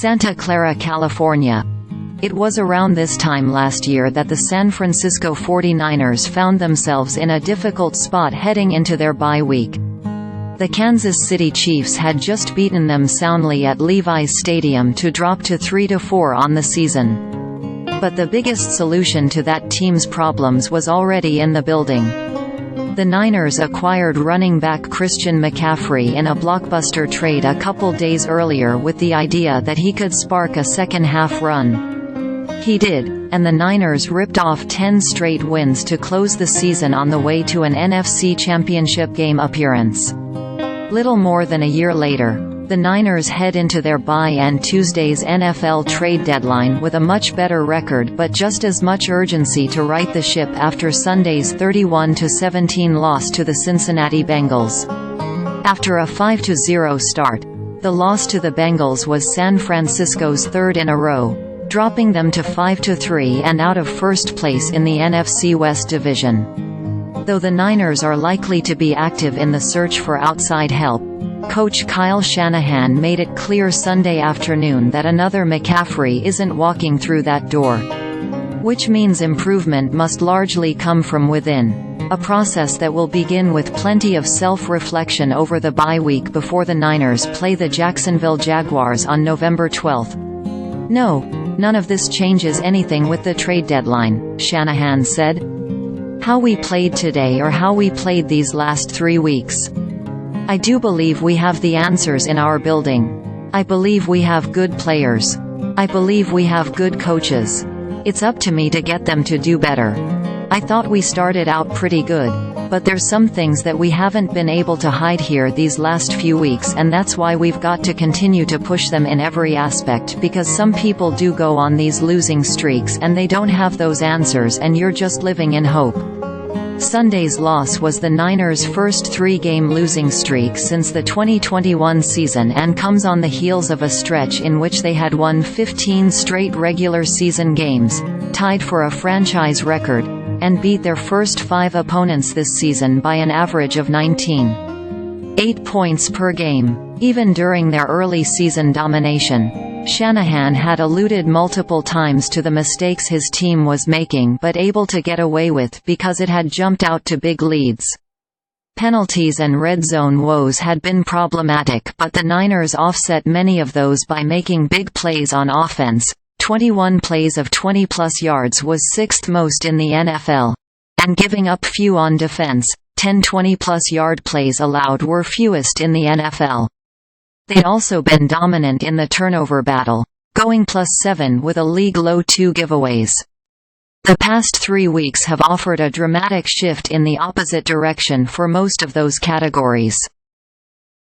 Santa Clara, California. It was around this time last year that the San Francisco 49ers found themselves in a difficult spot heading into their bye week. The Kansas City Chiefs had just beaten them soundly at Levi's Stadium to drop to 3-4 on the season. But the biggest solution to that team's problems was already in the building. The Niners acquired running back Christian McCaffrey in a blockbuster trade a couple days earlier with the idea that he could spark a second-half run. He did, and the Niners ripped off 10 straight wins to close the season on the way to an NFC Championship Game appearance. Little more than a year later, the Niners head into their bye and Tuesday's NFL trade deadline with a much better record but just as much urgency to right the ship after Sunday's 31-17 loss to the Cincinnati Bengals. After a 5-0 start, the loss to the Bengals was San Francisco's third in a row, dropping them to 5-3 and out of first place in the NFC West division. Though the Niners are likely to be active in the search for outside help, Coach Kyle Shanahan made it clear Sunday afternoon that another McCaffrey isn't walking through that door. Which means improvement must largely come from within, a process that will begin with plenty of self-reflection over the bye week before the Niners play the Jacksonville Jaguars on November 12. No, none of this changes anything with the trade deadline, Shanahan said. How we played today or how we played these last 3 weeks. I do believe we have the answers in our building. I believe we have good players. I believe we have good coaches. It's up to me to get them to do better. I thought we started out pretty good, but there's some things that we haven't been able to hide here these last few weeks, and that's why we've got to continue to push them in every aspect, because some people do go on these losing streaks and they don't have those answers and you're just living in hope. Sunday's loss was the Niners' first 3-game losing streak since the 2021 season and comes on the heels of a stretch in which they had won 15 straight regular season games, tied for a franchise record, and beat their first 5 opponents this season by an average of 19.8 points per game. Even during their early season domination, Shanahan had alluded multiple times to the mistakes his team was making but able to get away with because it had jumped out to big leads. Penalties and red zone woes had been problematic, but the Niners offset many of those by making big plays on offense. 21 plays of 20-plus yards was 6th most in the NFL. And giving up few on defense, 10 20-plus yard plays allowed were fewest in the NFL. They'd also been dominant in the turnover battle, going +7 with a league-low 2 giveaways. The past 3 weeks have offered a dramatic shift in the opposite direction for most of those categories.